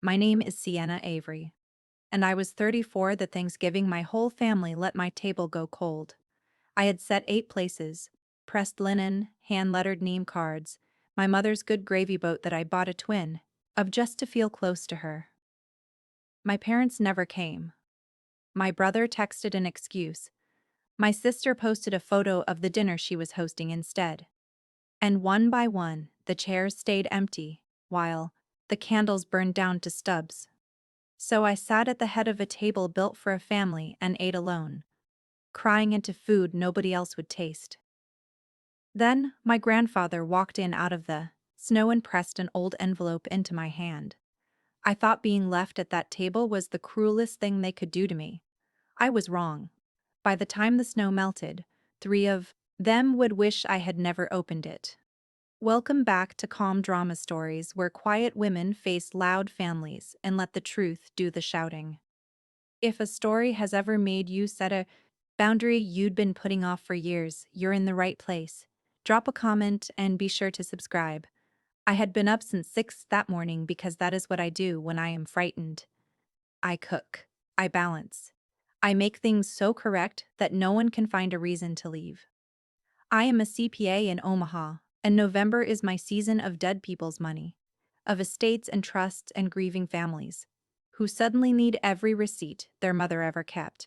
My name is Sienna Avery, and I was 34 the Thanksgiving my whole family let my table go cold. I had set 8 places, pressed linen, hand-lettered name cards, my mother's good gravy boat that I bought a twin of just to feel close to her. My parents never came. My brother texted an excuse. My sister posted a photo of the dinner she was hosting instead. And one by one, the chairs stayed empty, while the candles burned down to stubs. So I sat at the head of a table built for a family and ate alone, crying into food nobody else would taste. Then, my grandfather walked in out of the snow and pressed an old envelope into my hand. I thought being left at that table was the cruelest thing they could do to me. I was wrong. By the time the snow melted, 3 of them would wish I had never opened it. Welcome back to Calm Drama Stories, where quiet women face loud families and let the truth do the shouting. If a story has ever made you set a boundary you'd been putting off for years, you're in the right place. Drop a comment and be sure to subscribe. I had been up since 6 that morning because that is what I do when I am frightened. I cook. I balance. I make things so correct that no one can find a reason to leave. I am a CPA in Omaha, and November is my season of dead people's money, of estates and trusts and grieving families, who suddenly need every receipt their mother ever kept.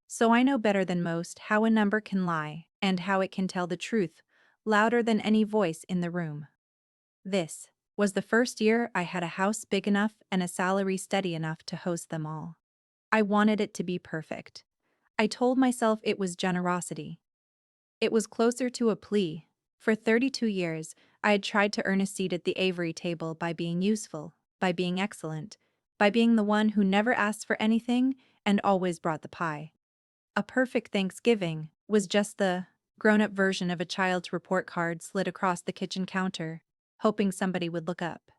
So I know better than most how a number can lie and how it can tell the truth louder than any voice in the room. This was the first year I had a house big enough and a salary steady enough to host them all. I wanted it to be perfect. I told myself it was generosity. It was closer to a plea. For 32 years, I had tried to earn a seat at the Avery table by being useful, by being excellent, by being the one who never asked for anything and always brought the pie. A perfect Thanksgiving was just the grown-up version of a child's report card slid across the kitchen counter, hoping somebody would look up.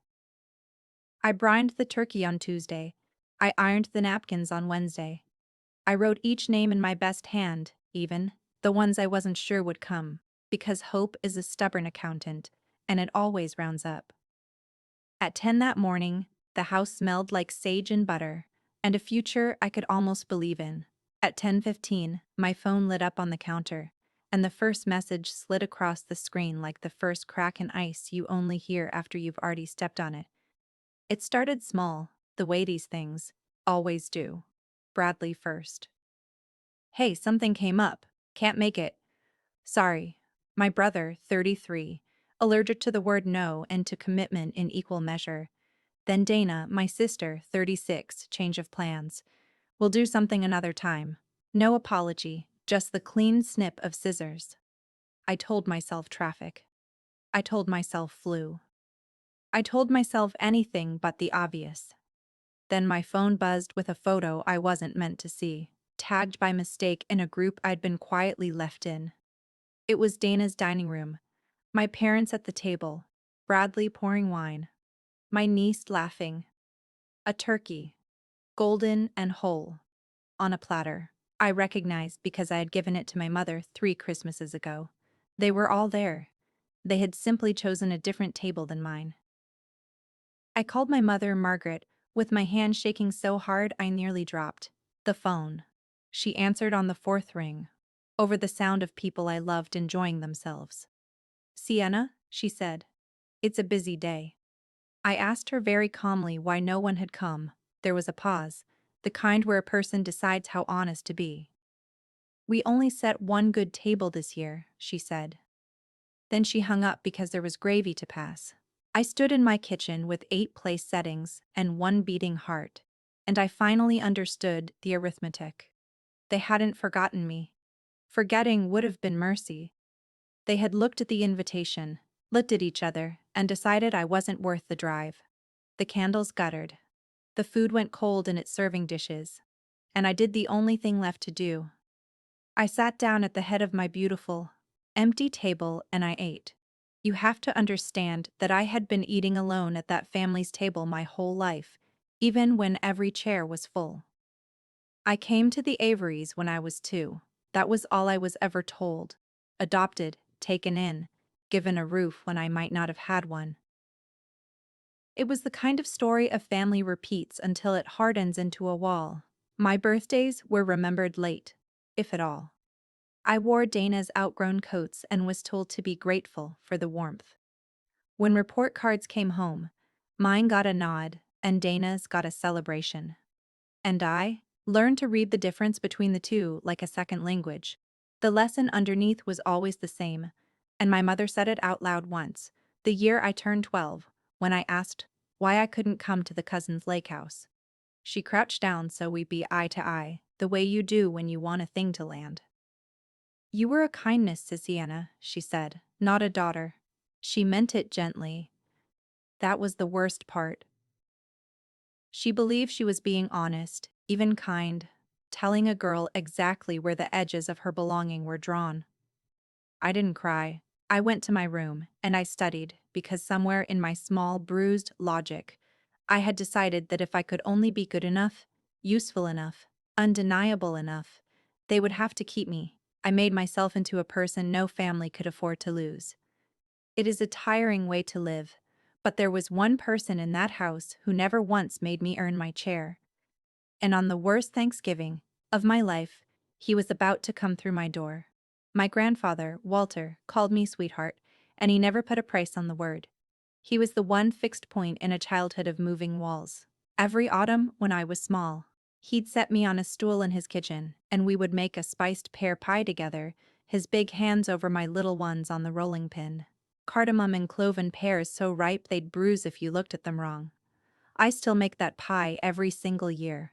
I brined the turkey on Tuesday. I ironed the napkins on Wednesday. I wrote each name in my best hand, even the ones I wasn't sure would come, because hope is a stubborn accountant, and it always rounds up. At 10 that morning, the house smelled like sage and butter, and a future I could almost believe in. At 10:15, my phone lit up on the counter, and the first message slid across the screen like the first crack in ice you only hear after you've already stepped on it. It started small, the way these things always do. Bradley first. Hey, something came up. Can't make it. Sorry. My brother, 33, allergic to the word no and to commitment in equal measure. Then Dana, my sister, 36, change of plans. We'll do something another time. No apology, just the clean snip of scissors. I told myself traffic. I told myself flu. I told myself anything but the obvious. Then my phone buzzed with a photo I wasn't meant to see, tagged by mistake in a group I'd been quietly left in. It was Dana's dining room, my parents at the table, Bradley pouring wine, my niece laughing, a turkey, golden and whole, on a platter. I recognized because I had given it to my mother 3 Christmases ago. They were all there. They had simply chosen a different table than mine. I called my mother, Margaret, with my hand shaking so hard I nearly dropped the phone. She answered on the fourth ring, over the sound of people I loved enjoying themselves. Sienna, she said, it's a busy day. I asked her very calmly why no one had come. There was a pause, the kind where a person decides how honest to be. We only set one good table this year, she said. Then she hung up because there was gravy to pass. I stood in my kitchen with 8 place settings and one beating heart, and I finally understood the arithmetic. They hadn't forgotten me. Forgetting would have been mercy. They had looked at the invitation, looked at each other, and decided I wasn't worth the drive. The candles guttered. The food went cold in its serving dishes, and I did the only thing left to do. I sat down at the head of my beautiful, empty table and I ate. You have to understand that I had been eating alone at that family's table my whole life, even when every chair was full. I came to the Averys when I was 2. That was all I was ever told. Adopted, taken in, given a roof when I might not have had one. It was the kind of story a family repeats until it hardens into a wall. My birthdays were remembered late, if at all. I wore Dana's outgrown coats and was told to be grateful for the warmth. When report cards came home, mine got a nod and Dana's got a celebration. And I learned to read the difference between the two like a second language. The lesson underneath was always the same, and my mother said it out loud once, the year I turned 12, when I asked why I couldn't come to the cousin's lake house. She crouched down so we'd be eye to eye, the way you do when you want a thing to land. You were a kindness, Sissy Anna, she said, not a daughter. She meant it gently. That was the worst part. She believed she was being honest, even kind, telling a girl exactly where the edges of her belonging were drawn. I didn't cry. I went to my room, and I studied, because somewhere in my small, bruised logic, I had decided that if I could only be good enough, useful enough, undeniable enough, they would have to keep me. I made myself into a person no family could afford to lose. It is a tiring way to live, but there was one person in that house who never once made me earn my chair. And on the worst Thanksgiving of my life, he was about to come through my door. My grandfather, Walter, called me sweetheart, and he never put a price on the word. He was the one fixed point in a childhood of moving walls. Every autumn, when I was small, he'd set me on a stool in his kitchen, and we would make a spiced pear pie together, his big hands over my little ones on the rolling pin. Cardamom and cloven pears so ripe they'd bruise if you looked at them wrong. I still make that pie every single year.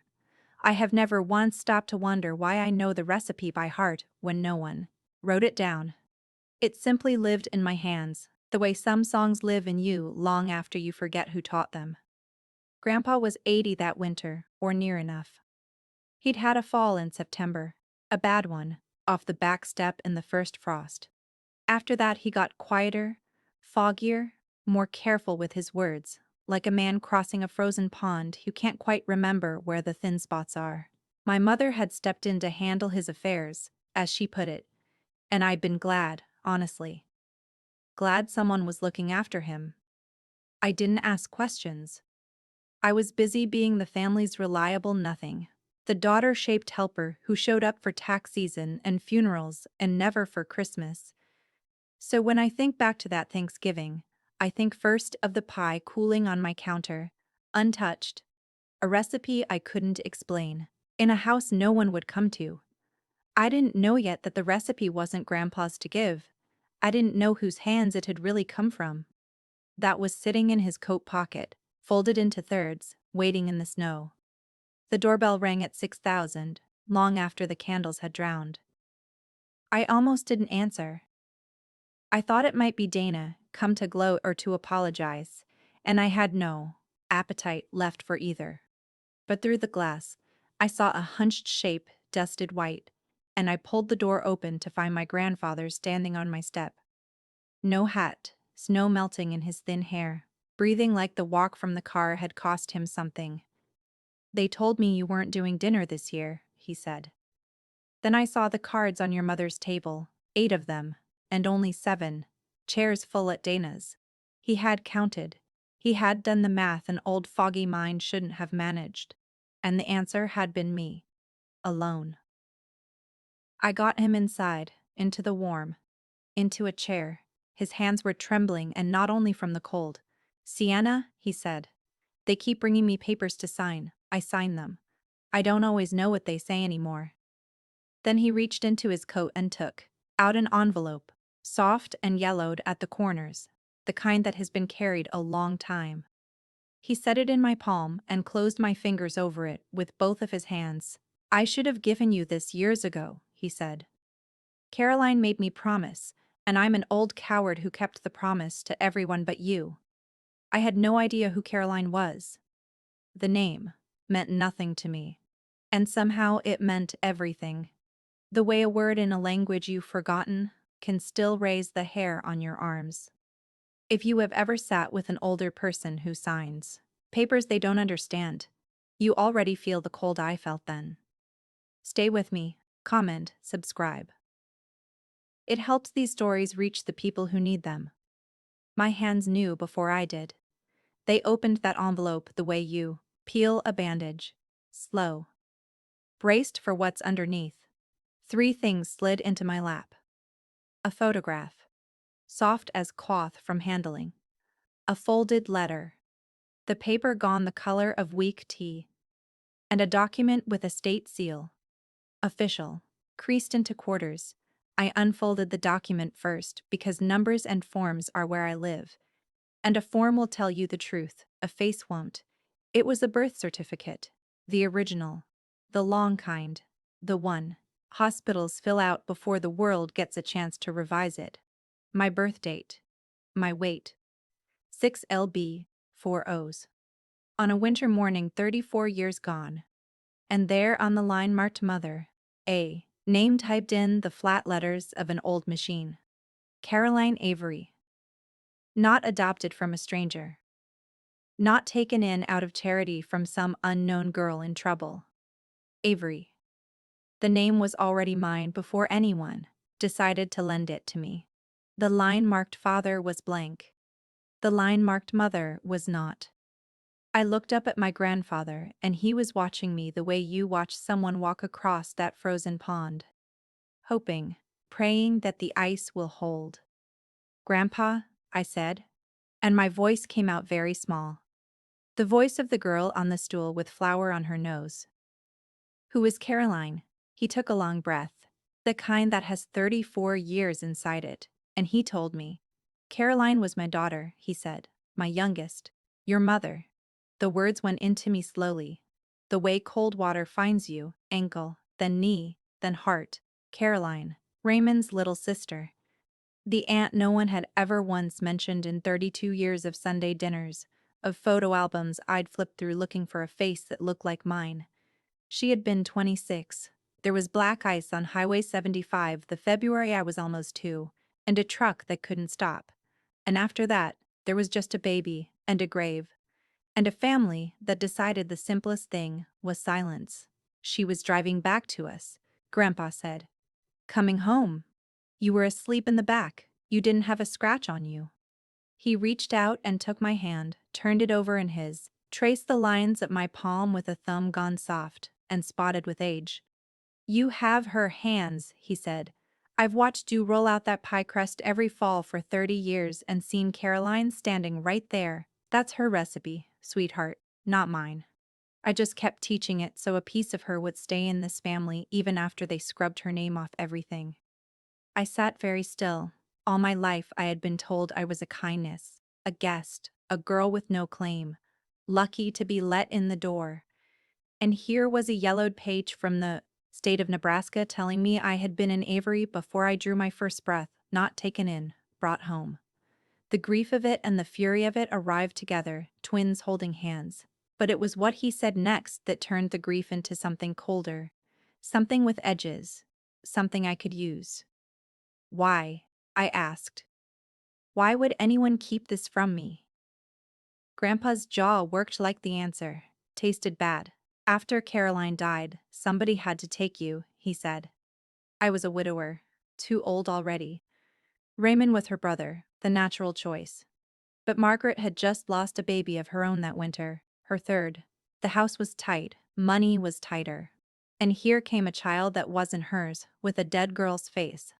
I have never once stopped to wonder why I know the recipe by heart when no one wrote it down. It simply lived in my hands, the way some songs live in you long after you forget who taught them. Grandpa was 80 that winter, or near enough. He'd had a fall in September, a bad one, off the back step in the first frost. After that he got quieter, foggier, more careful with his words, like a man crossing a frozen pond who can't quite remember where the thin spots are. My mother had stepped in to handle his affairs, as she put it, and I'd been glad, honestly. Glad someone was looking after him. I didn't ask questions. I was busy being the family's reliable nothing, the daughter-shaped helper who showed up for tax season and funerals and never for Christmas. So when I think back to that Thanksgiving, I think first of the pie cooling on my counter, untouched, a recipe I couldn't explain, in a house no one would come to. I didn't know yet that the recipe wasn't Grandpa's to give. I didn't know whose hands it had really come from. That was sitting in his coat pocket, folded into thirds, waiting in the snow. The doorbell rang at 6,000, long after the candles had drowned. I almost didn't answer. I thought it might be Dana, come to gloat or to apologize, and I had no appetite left for either. But through the glass, I saw a hunched shape, dusted white, and I pulled the door open to find my grandfather standing on my step. No hat, snow melting in his thin hair, breathing like the walk from the car had cost him something. They told me you weren't doing dinner this year, he said. Then I saw the cards on your mother's table, 8 of them, and only 7, chairs full at Dana's. He had counted. He had done the math an old foggy mind shouldn't have managed. And the answer had been me. Alone. I got him inside, into the warm, into a chair. His hands were trembling and not only from the cold. Sienna, he said. They keep bringing me papers to sign. I sign them. I don't always know what they say anymore. Then he reached into his coat and took out an envelope, soft and yellowed at the corners, the kind that has been carried a long time. He set it in my palm and closed my fingers over it with both of his hands. I should have given you this years ago, he said. Caroline made me promise, and I'm an old coward who kept the promise to everyone but you. I had no idea who Caroline was. The name meant nothing to me. And somehow it meant everything. The way a word in a language you've forgotten can still raise the hair on your arms. If you have ever sat with an older person who signs papers they don't understand, you already feel the cold I felt then. Stay with me, comment, subscribe. It helps these stories reach the people who need them. My hands knew before I did. They opened that envelope the way you peel a bandage. Slow. Braced for what's underneath. Three things slid into my lap. A photograph. Soft as cloth from handling. A folded letter. The paper gone the color of weak tea. And a document with a state seal. Official. Creased into quarters. I unfolded the document first because numbers and forms are where I live. And a form will tell you the truth, a face won't. It was a birth certificate. The original. The long kind. The one hospitals fill out before the world gets a chance to revise it. My birth date. My weight. 6 lb, 4 O's. On a winter morning 34 years gone. And there on the line marked mother. A. Name typed in the flat letters of an old machine. Caroline Avery. Not adopted from a stranger. Not taken in out of charity from some unknown girl in trouble. Avery. The name was already mine before anyone decided to lend it to me. The line marked father was blank. The line marked mother was not. I looked up at my grandfather, and he was watching me the way you watch someone walk across that frozen pond. Hoping, praying that the ice will hold. Grandpa, I said, and my voice came out very small. The voice of the girl on the stool with flour on her nose. Who is Caroline? He took a long breath, the kind that has 34 years inside it, and he told me. Caroline was my daughter, he said, my youngest, your mother. The words went into me slowly. The way cold water finds you, ankle, then knee, then heart. Caroline, Raymond's little sister. The aunt no one had ever once mentioned in 32 years of Sunday dinners, of photo albums I'd flipped through looking for a face that looked like mine. She had been 26. There was black ice on Highway 75 the February I was almost 2, and a truck that couldn't stop. And after that, there was just a baby, and a grave, and a family that decided the simplest thing was silence. She was driving back to us, Grandpa said. Coming home. You were asleep in the back. You didn't have a scratch on you. He reached out and took my hand, turned it over in his, traced the lines of my palm with a thumb gone soft and spotted with age. You have her hands, he said. I've watched you roll out that pie crust every fall for 30 years and seen Caroline standing right there. That's her recipe, sweetheart, not mine. I just kept teaching it so a piece of her would stay in this family even after they scrubbed her name off everything. I sat very still. All my life I had been told I was a kindness, a guest, a girl with no claim, lucky to be let in the door. And here was a yellowed page from the state of Nebraska telling me I had been in Avery before I drew my first breath, not taken in, brought home. The grief of it and the fury of it arrived together, twins holding hands. But it was what he said next that turned the grief into something colder, something with edges, something I could use. Why? I asked. Why would anyone keep this from me? Grandpa's jaw worked like the answer, tasted bad. After Caroline died, somebody had to take you, he said. I was a widower, too old already. Raymond with her brother, the natural choice. But Margaret had just lost a baby of her own that winter, her third. The house was tight, money was tighter. And here came a child that wasn't hers, with a dead girl's face.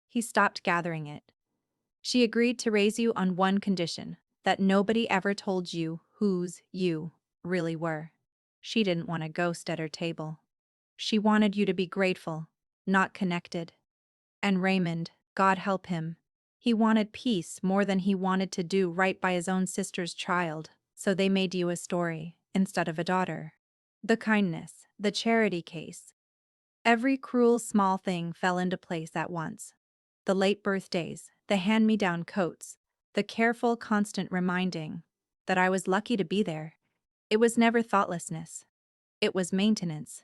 He stopped gathering it. She agreed to raise you on one condition, that nobody ever told you whose you really were. She didn't want a ghost at her table. She wanted you to be grateful, not connected. And Raymond, God help him, he wanted peace more than he wanted to do right by his own sister's child, so they made you a story instead of a daughter. The kindness, the charity case. Every cruel small thing fell into place at once. The late birthdays, the hand-me-down coats, the careful, constant reminding that I was lucky to be there. It was never thoughtlessness. It was maintenance.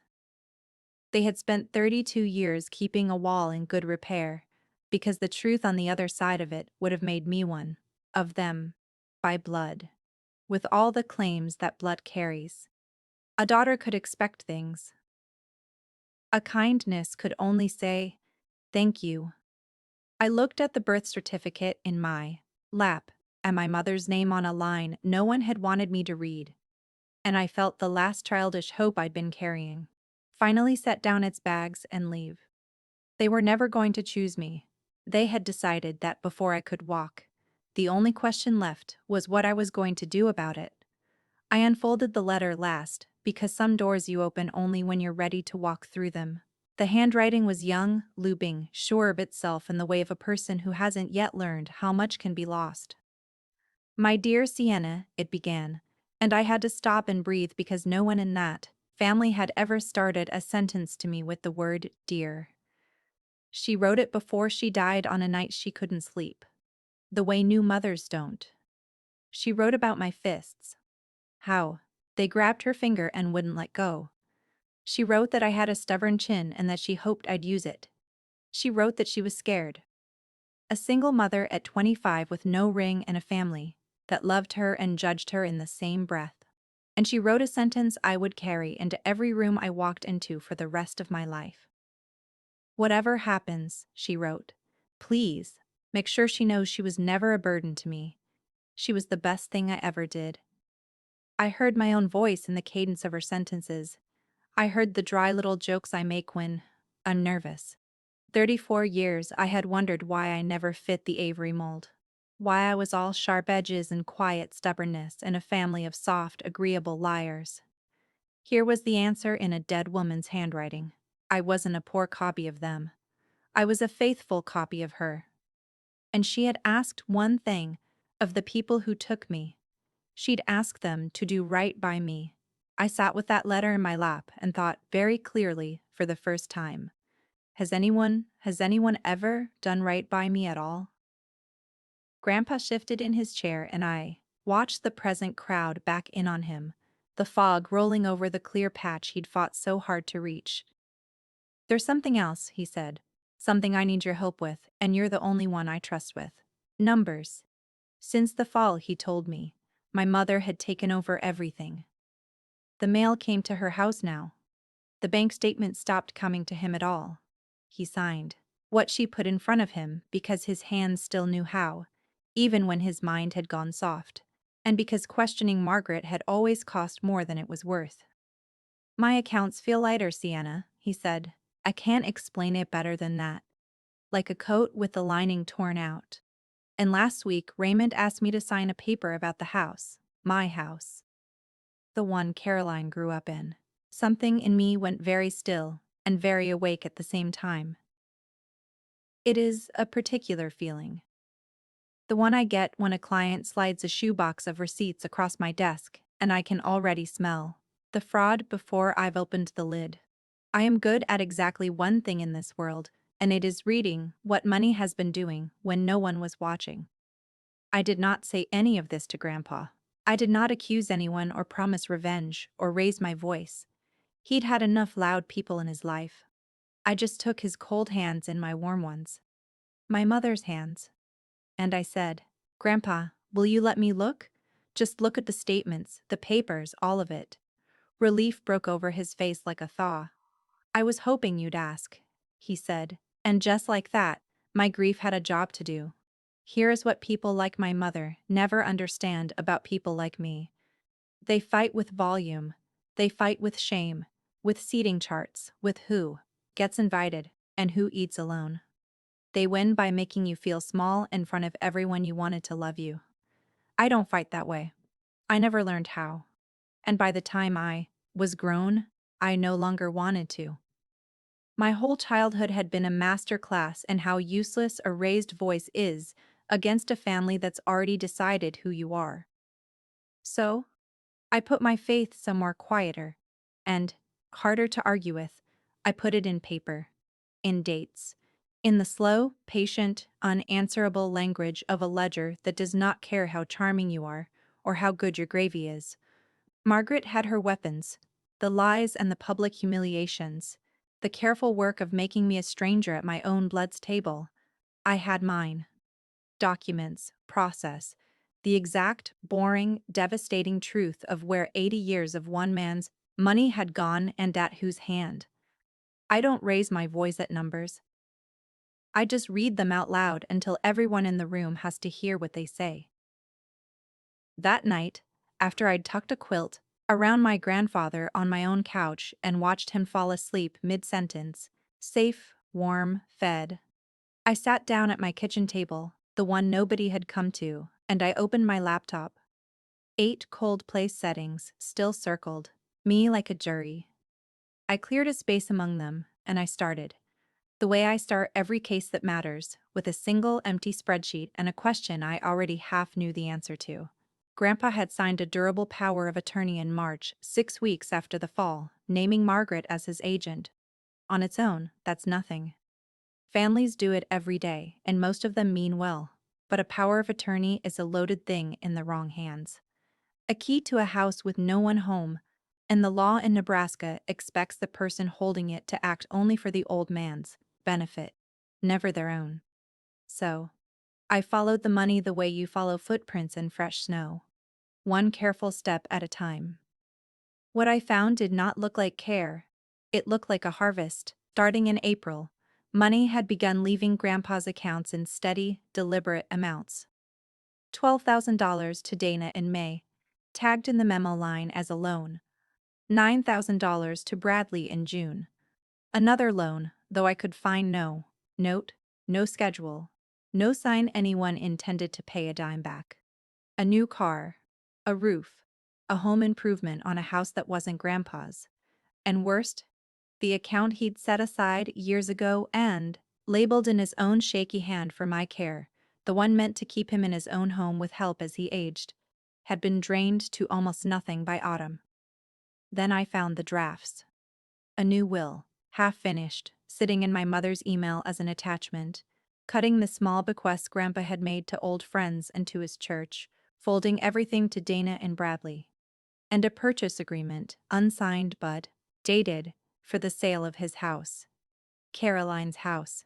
They had spent 32 years keeping a wall in good repair, because the truth on the other side of it would have made me one of them, by blood, with all the claims that blood carries. A daughter could expect things. A kindness could only say, "Thank you." I looked at the birth certificate in my lap, and my mother's name on a line no one had wanted me to read, and I felt the last childish hope I'd been carrying finally set down its bags and leave. They were never going to choose me. They had decided that before I could walk. The only question left was what I was going to do about it. I unfolded the letter last, because some doors you open only when you're ready to walk through them. The handwriting was young, looping, sure of itself in the way of a person who hasn't yet learned how much can be lost. My dear Sienna, it began, and I had to stop and breathe because no one in that family had ever started a sentence to me with the word dear. She wrote it before she died on a night she couldn't sleep, the way new mothers don't. She wrote about my fists. How they grabbed her finger and wouldn't let go. She wrote that I had a stubborn chin and that she hoped I'd use it. She wrote that she was scared. A single mother at 25 with no ring and a family that loved her and judged her in the same breath. And she wrote a sentence I would carry into every room I walked into for the rest of my life. Whatever happens, she wrote, please make sure she knows she was never a burden to me. She was the best thing I ever did. I heard my own voice in the cadence of her sentences. I heard the dry little jokes I make when I'm nervous. 34 years I had wondered why I never fit the Avery mold. Why I was all sharp edges and quiet stubbornness in a family of soft, agreeable liars. Here was the answer in a dead woman's handwriting. I wasn't a poor copy of them. I was a faithful copy of her. And she had asked one thing of the people who took me. She'd asked them to do right by me. I sat with that letter in my lap and thought very clearly for the first time. Has anyone ever done right by me at all? Grandpa shifted in his chair and I watched the present crowd back in on him, the fog rolling over the clear patch he'd fought so hard to reach. There's something else, he said. Something I need your help with, and you're the only one I trust with. Numbers. Since the fall, he told me, my mother had taken over everything. The mail came to her house now. The bank statement stopped coming to him at all. He signed what she put in front of him because his hands still knew how, even when his mind had gone soft, and because questioning Margaret had always cost more than it was worth. My accounts feel lighter, Sienna, he said. I can't explain it better than that. Like a coat with the lining torn out. And last week, Raymond asked me to sign a paper about the house, my house. The one Caroline grew up in. Something in me went very still and very awake at the same time. It is a particular feeling. The one I get when a client slides a shoebox of receipts across my desk and I can already smell the fraud before I've opened the lid. I am good at exactly one thing in this world, and it is reading what money has been doing when no one was watching. I did not say any of this to Grandpa. I did not accuse anyone or promise revenge or raise my voice. He'd had enough loud people in his life. I just took his cold hands in my warm ones. My mother's hands. And I said, Grandpa, will you let me look? Just look at the statements, the papers, all of it. Relief broke over his face like a thaw. I was hoping you'd ask, he said, and just like that, my grief had a job to do. Here is what people like my mother never understand about people like me. They fight with volume. They fight with shame, with seating charts, with who gets invited and who eats alone. They win by making you feel small in front of everyone you wanted to love you. I don't fight that way. I never learned how. And by the time I was grown, I no longer wanted to. My whole childhood had been a master class in how useless a raised voice is against a family that's already decided who you are. So, I put my faith somewhere quieter and harder to argue with. I put it in paper, in dates, in the slow, patient, unanswerable language of a ledger that does not care how charming you are or how good your gravy is. Margaret had her weapons, the lies and the public humiliations, the careful work of making me a stranger at my own blood's table. I had mine. Documents, process, the exact, boring, devastating truth of where 80 years of one man's money had gone and at whose hand. I don't raise my voice at numbers. I just read them out loud until everyone in the room has to hear what they say. That night, after I'd tucked a quilt around my grandfather on my own couch and watched him fall asleep mid-sentence, safe, warm, fed, I sat down at my kitchen table, the one nobody had come to, and I opened my laptop. 8 cold place settings still circled me like a jury. I cleared a space among them, and I started. The way I start every case that matters, with a single empty spreadsheet and a question I already half knew the answer to. Grandpa had signed a durable power of attorney in March, 6 weeks after the fall, naming Margaret as his agent. On its own, that's nothing. Families do it every day, and most of them mean well. But a power of attorney is a loaded thing in the wrong hands. A key to a house with no one home, and the law in Nebraska expects the person holding it to act only for the old man's benefit, never their own. So, I followed the money the way you follow footprints in fresh snow, one careful step at a time. What I found did not look like care. It looked like a harvest. Starting in April, money had begun leaving Grandpa's accounts in steady, deliberate amounts. $12,000 to Dana in May, tagged in the memo line as a loan. $9,000 to Bradley in June. Another loan, though I could find no note, no schedule, no sign anyone intended to pay a dime back. A new car, a roof, a home improvement on a house that wasn't Grandpa's. And worst, the account he'd set aside years ago and labeled in his own shaky hand for my care, the one meant to keep him in his own home with help as he aged, had been drained to almost nothing by autumn. Then I found the drafts. A new will, half finished, sitting in my mother's email as an attachment, cutting the small bequests Grandpa had made to old friends and to his church, folding everything to Dana and Bradley. And a purchase agreement, unsigned but dated, for the sale of his house. Caroline's house.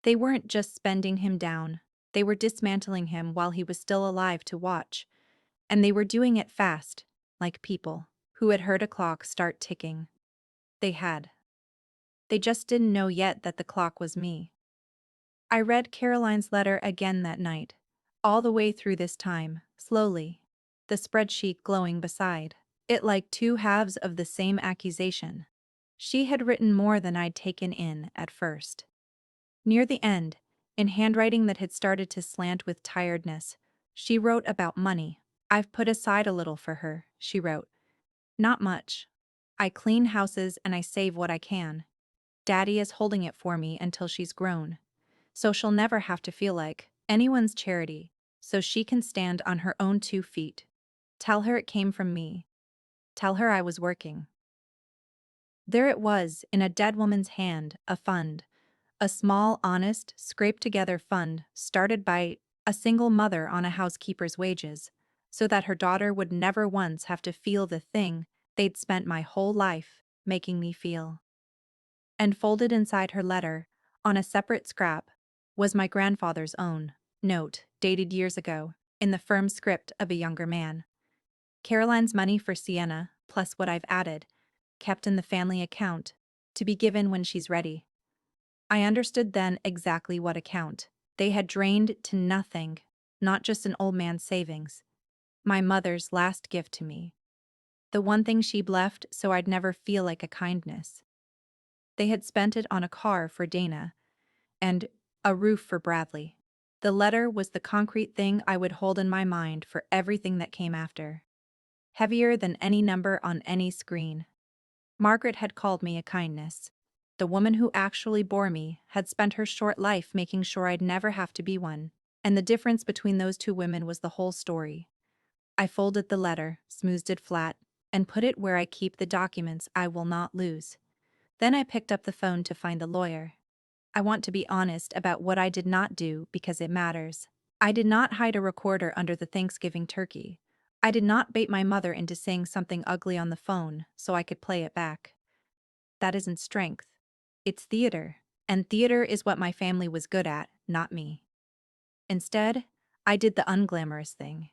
They weren't just spending him down, they were dismantling him while he was still alive to watch. And they were doing it fast, like people who had heard a clock start ticking. They had. They just didn't know yet that the clock was me. I read Caroline's letter again that night, all the way through this time, slowly, the spreadsheet glowing beside it like two halves of the same accusation. She had written more than I'd taken in at first. Near the end, in handwriting that had started to slant with tiredness, she wrote about money. I've put aside a little for her, she wrote. Not much. I clean houses and I save what I can. Daddy is holding it for me until she's grown. So she'll never have to feel like anyone's charity, so she can stand on her own 2 feet. Tell her it came from me. Tell her I was working. There it was, in a dead woman's hand, a fund. A small, honest, scraped-together fund started by a single mother on a housekeeper's wages, so that her daughter would never once have to feel the thing they'd spent my whole life making me feel. And folded inside her letter, on a separate scrap, was my grandfather's own note, dated years ago, in the firm script of a younger man. Caroline's money for Sienna, plus what I've added, kept in the family account, to be given when she's ready. I understood then exactly what account. They had drained to nothing, not just an old man's savings. My mother's last gift to me. The one thing she'd left so I'd never feel like a kindness. They had spent it on a car for Dana, and a roof for Bradley. The letter was the concrete thing I would hold in my mind for everything that came after. Heavier than any number on any screen. Margaret had called me a kindness. The woman who actually bore me had spent her short life making sure I'd never have to be one, and the difference between those two women was the whole story. I folded the letter, smoothed it flat, and put it where I keep the documents I will not lose. Then I picked up the phone to find the lawyer. I want to be honest about what I did not do because it matters. I did not hide a recorder under the Thanksgiving turkey. I did not bait my mother into saying something ugly on the phone so I could play it back. That isn't strength. It's theater, and theater is what my family was good at, not me. Instead, I did the unglamorous thing.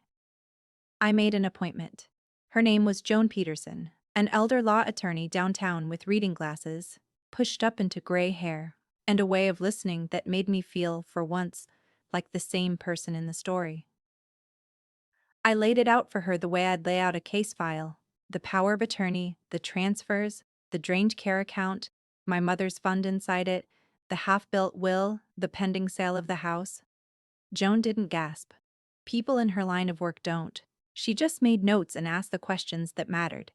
I made an appointment. Her name was Joan Peterson, an elder law attorney downtown with reading glasses, pushed up into gray hair, and a way of listening that made me feel, for once, like the same person in the story. I laid it out for her the way I'd lay out a case file: the power of attorney, the transfers, the drained care account, my mother's fund inside it, the half-built will, the pending sale of the house. Joan didn't gasp. People in her line of work don't. She just made notes and asked the questions that mattered.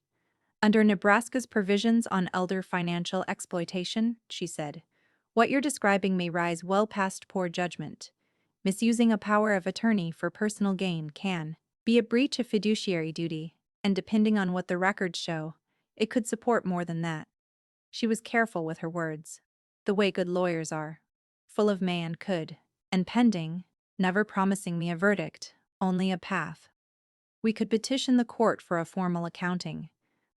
Under Nebraska's provisions on elder financial exploitation, she said, what you're describing may rise well past poor judgment. Misusing a power of attorney for personal gain can be a breach of fiduciary duty, and depending on what the records show, it could support more than that. She was careful with her words, the way good lawyers are, full of may and could, and pending, never promising me a verdict, only a path. We could petition the court for a formal accounting.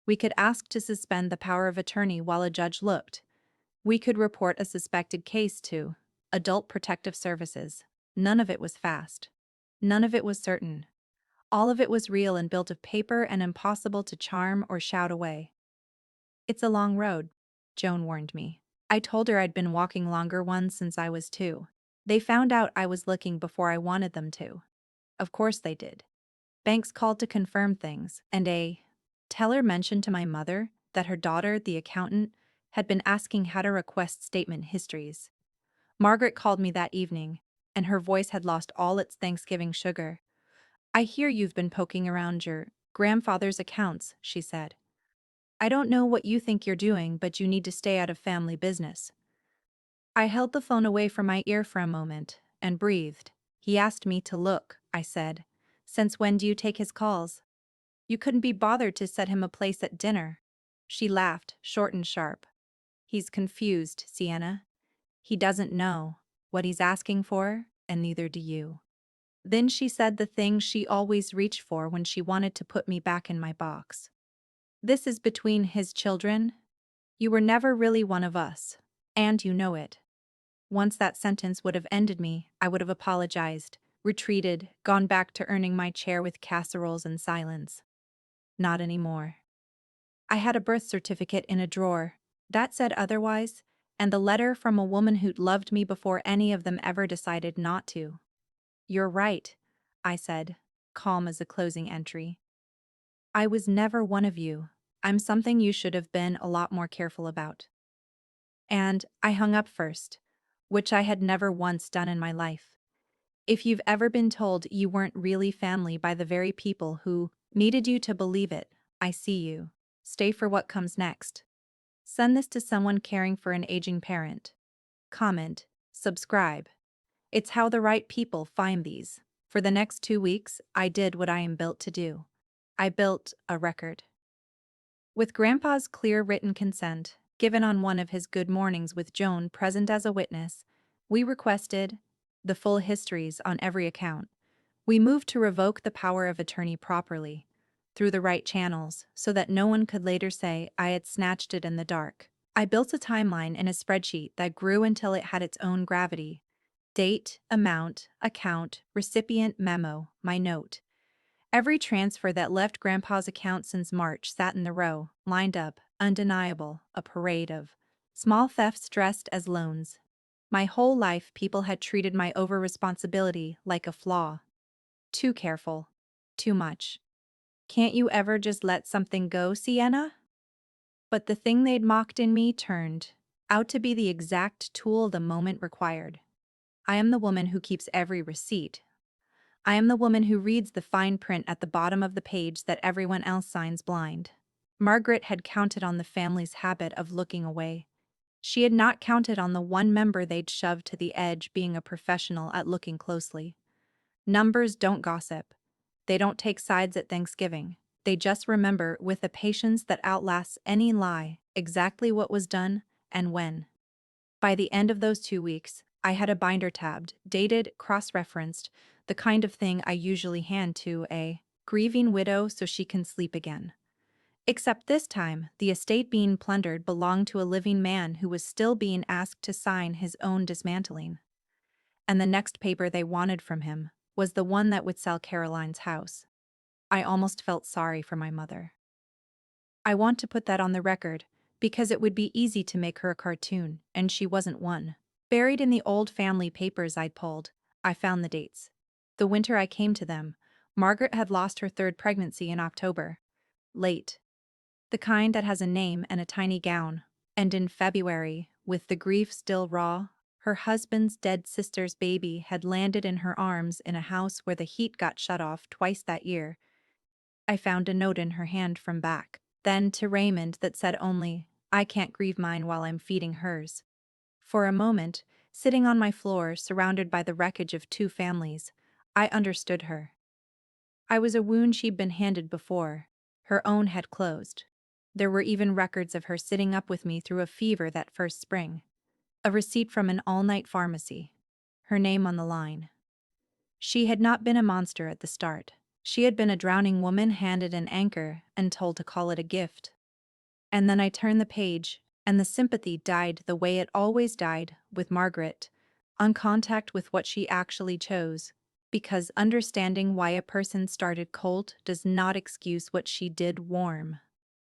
We could ask to suspend the power of attorney while a judge looked. We could report a suspected case to Adult Protective Services. None of it was fast. None of it was certain. All of it was real and built of paper and impossible to charm or shout away. It's a long road, Joan warned me. I told her I'd been walking longer ones since I was 2. They found out I was looking before I wanted them to. Of course they did. Banks called to confirm things, and a teller mentioned to my mother that her daughter, the accountant, had been asking how to request statement histories. Margaret called me that evening, and her voice had lost all its Thanksgiving sugar. I hear you've been poking around your grandfather's accounts, she said. I don't know what you think you're doing, but you need to stay out of family business. I held the phone away from my ear for a moment and breathed. He asked me to look, I said. Since when do you take his calls? You couldn't be bothered to set him a place at dinner. She laughed, short and sharp. He's confused, Sienna. He doesn't know what he's asking for, and neither do you. Then she said the thing she always reached for when she wanted to put me back in my box. This is between his children. You were never really one of us, and you know it. Once that sentence would have ended me, I would have apologized, retreated, gone back to earning my chair with casseroles and silence. Not anymore. I had a birth certificate in a drawer that said otherwise, and the letter from a woman who'd loved me before any of them ever decided not to. You're right, I said, calm as a closing entry. I was never one of you. I'm something you should have been a lot more careful about. And I hung up first, which I had never once done in my life. If you've ever been told you weren't really family by the very people who needed you to believe it, I see you. Stay for what comes next. Send this to someone caring for an aging parent. Comment, subscribe. It's how the right people find these. For the next 2 weeks, I did what I am built to do. I built a record. With Grandpa's clear written consent, given on one of his good mornings with Joan present as a witness, we requested the full histories on every account. We moved to revoke the power of attorney properly, through the right channels, so that no one could later say I had snatched it in the dark. I built a timeline in a spreadsheet that grew until it had its own gravity. Date, amount, account, recipient, memo, my note. Every transfer that left Grandpa's account since March sat in the row, lined up, undeniable, a parade of small thefts dressed as loans. My whole life people had treated my over-responsibility like a flaw. Too careful. Too much. Can't you ever just let something go, Sienna? But the thing they'd mocked in me turned out to be the exact tool the moment required. I am the woman who keeps every receipt. I am the woman who reads the fine print at the bottom of the page that everyone else signs blind. Margaret had counted on the family's habit of looking away. She had not counted on the one member they'd shoved to the edge being a professional at looking closely. Numbers don't gossip. They don't take sides at Thanksgiving. They just remember with a patience that outlasts any lie exactly what was done and when. By the end of those 2 weeks, I had a binder tabbed, dated, cross-referenced, the kind of thing I usually hand to a grieving widow so she can sleep again. Except this time, the estate being plundered belonged to a living man who was still being asked to sign his own dismantling. And the next paper they wanted from him was the one that would sell Caroline's house. I almost felt sorry for my mother. I want to put that on the record, because it would be easy to make her a cartoon, and she wasn't one. Buried in the old family papers I'd pulled, I found the dates. The winter I came to them, Margaret had lost her third pregnancy in October. Late. The kind that has a name and a tiny gown. And in February, with the grief still raw, her husband's dead sister's baby had landed in her arms in a house where the heat got shut off twice that year. I found a note in her hand from back, then to Raymond that said only, "I can't grieve mine while I'm feeding hers." For a moment, sitting on my floor surrounded by the wreckage of two families, I understood her. I was a wound she'd been handed before. Her own had closed. There were even records of her sitting up with me through a fever that first spring. A receipt from an all-night pharmacy. Her name on the line. She had not been a monster at the start. She had been a drowning woman handed an anchor and told to call it a gift. And then I turned the page, and the sympathy died the way it always died, with Margaret, on contact with what she actually chose, because understanding why a person started cold does not excuse what she did warm.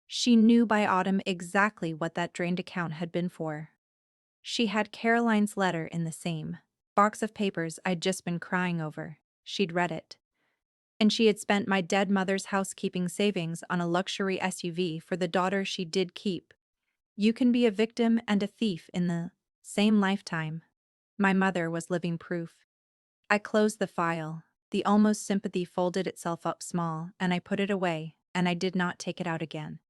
She knew by autumn exactly what that drained account had been for. She had Caroline's letter in the same box of papers I'd just been crying over. She'd read it. And she had spent my dead mother's housekeeping savings on a luxury SUV for the daughter she did keep. You can be a victim and a thief in the same lifetime. My mother was living proof. I closed the file. The almost sympathy folded itself up small, and I put it away, and I did not take it out again.